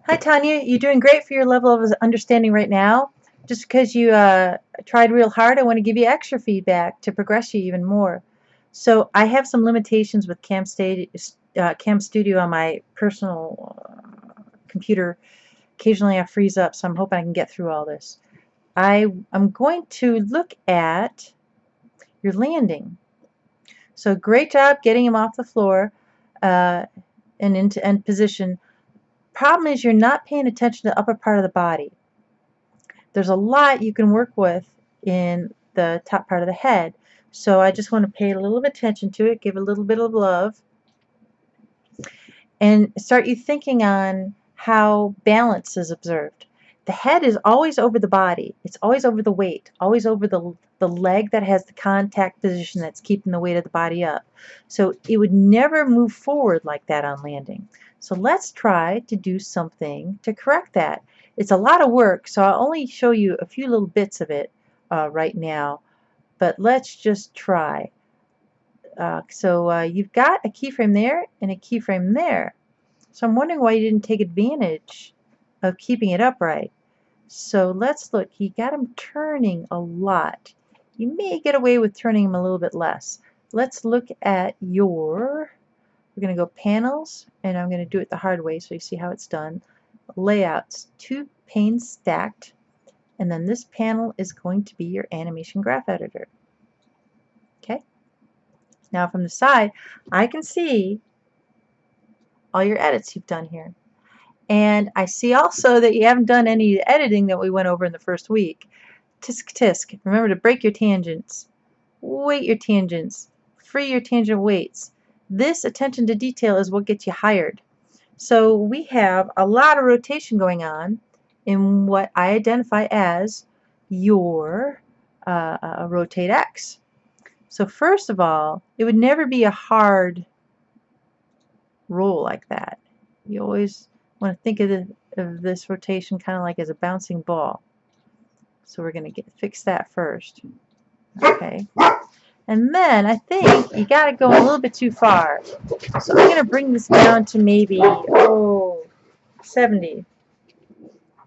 Hi, Tanya. You're doing great for your level of understanding right now. Just because you tried real hard, I want to give you extra feedback to progress you even more. So I have some limitations with Cam Studio on my personal computer. Occasionally I freeze up, so I'm hoping I can get through all this. I'm going to look at your landing. So great job getting him off the floor and into end position. Problem is you're not paying attention to the upper part of the body. There's a lot you can work with in the top part of the head. So I just want to pay a little bit of attention to it, give a little bit of love, and start you thinking on how balance is observed. The head is always over the body. It's always over the weight, always over the leg that has the contact position that's keeping the weight of the body up. So it would never move forward like that on landing. So let's try to do something to correct that. It's a lot of work, so I'll only show you a few little bits of it right now, but let's just try. You've got a keyframe there and a keyframe there. So I'm wondering why you didn't take advantage of keeping it upright. So let's look. You got him turning a lot. You may get away with turning him a little bit less. Let's look at we're going to go panels, and I'm going to do it the hard way so you see how it's done. Layouts, 2 panes stacked, and then this panel is going to be your animation graph editor. Okay. Now from the side, I can see all your edits you've done here. And I see also that you haven't done any editing that we went over in the first week. Tisk tisk. Remember to break your tangents, weight your tangents, free your tangent weights. This attention to detail is what gets you hired. So we have a lot of rotation going on in what I identify as your rotate X. So first of all, it would never be a hard roll like that. You always want to think of this rotation kind of like as a bouncing ball. So we're going to fix that first. Okay. And then I think you got to go a little bit too far. So I'm going to bring this down to maybe 70.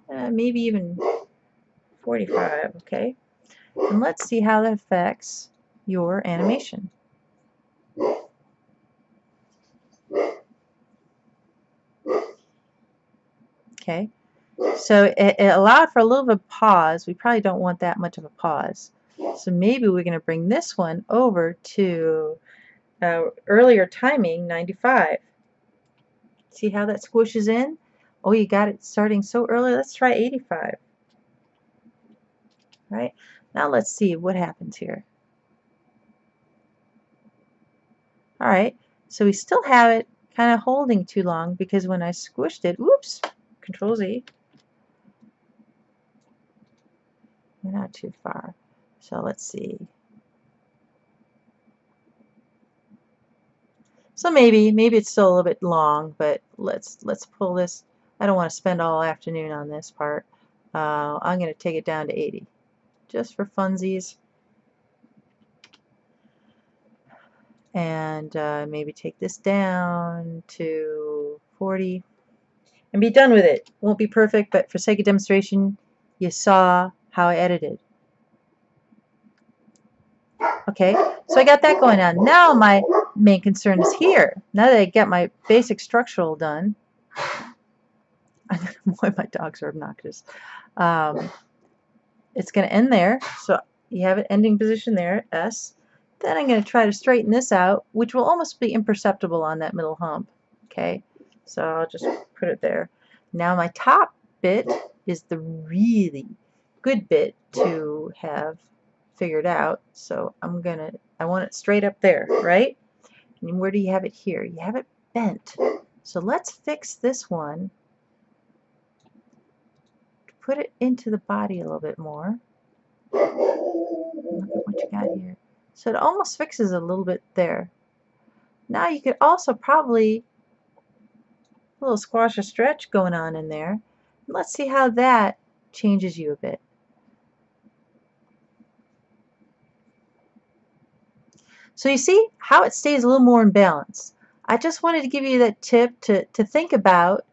Maybe even 45. Okay. And let's see how that affects your animation. Okay. So it allowed for a little bit of pause. We probably don't want that much of a pause. So maybe we're going to bring this one over to earlier timing, 95. See how that squishes in? Oh, you got it starting so early. Let's try 85. All right. Now let's see what happens here. All right. So we still have it kind of holding too long because when I squished it, whoops, Control Z. Not too far. So let's see. So maybe it's still a little bit long, but let's pull this. I don't want to spend all afternoon on this part. I'm going to take it down to 80, just for funsies, and maybe take this down to 40, and be done with it. Won't be perfect, but for sake of demonstration, you saw how I edited. Okay, so I got that going on. Now my main concern is here. Now that I get my basic structural done, boy, my dogs are obnoxious. It's going to end there. So you have an ending position there, S. Then I'm going to try to straighten this out, which will almost be imperceptible on that middle hump. Okay, so I'll just put it there. Now my top bit is the really good bit to have figured out. So I want it straight up there, right? And where do you have it here? You have it bent. So let's fix this one. Put it into the body a little bit more. Look at what you got here. So it almost fixes it a little bit there. Now you could also probably a little squash or stretch going on in there. Let's see how that changes you a bit. So you see how it stays a little more in balance. I just wanted to give you that tip to think about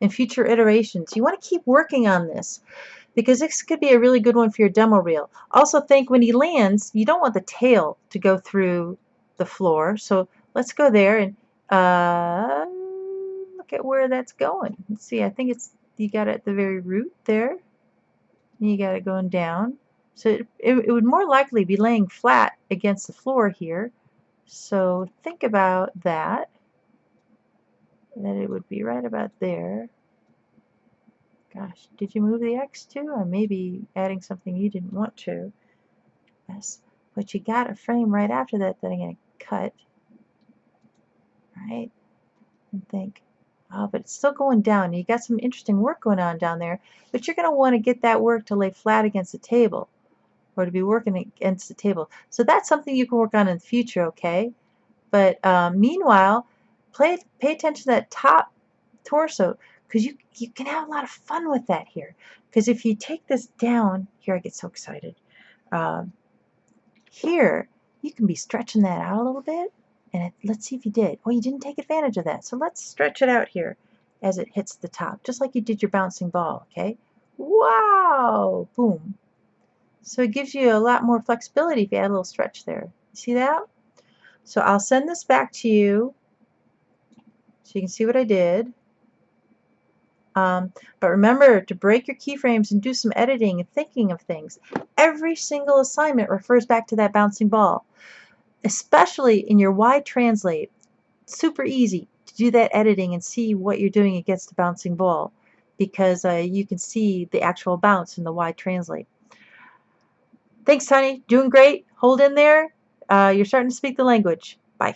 in future iterations. You want to keep working on this because this could be a really good one for your demo reel. Also think when he lands, you don't want the tail to go through the floor. So let's go there and look at where that's going. Let's see, I think it's, you got it at the very root there. And you got it going down. So it would more likely be laying flat against the floor here. So think about that. That it would be right about there. Gosh, did you move the X too? I may be adding something you didn't want to. Yes, but you got a frame right after that that I'm going to cut. Right? And think, oh, but it's still going down. You got some interesting work going on down there, but you're going to want to get that work to lay flat against the table or to be working against the table. So that's something you can work on in the future, okay? But meanwhile, pay attention to that top torso because you can have a lot of fun with that here. Because if you take this down, here I get so excited. Here, you can be stretching that out a little bit. And let's see if you did. Oh, you didn't take advantage of that. So let's stretch it out here as it hits the top, just like you did your bouncing ball, okay? Wow! Boom. So it gives you a lot more flexibility if you add a little stretch there. See that? So I'll send this back to you so you can see what I did. But remember to break your keyframes and do some editing and thinking of things. Every single assignment refers back to that bouncing ball, especially in your Y translate. Super easy to do that editing and see what you're doing against the bouncing ball because you can see the actual bounce in the Y translate. Thanks, honey. Doing great. Hold in there. You're starting to speak the language. Bye.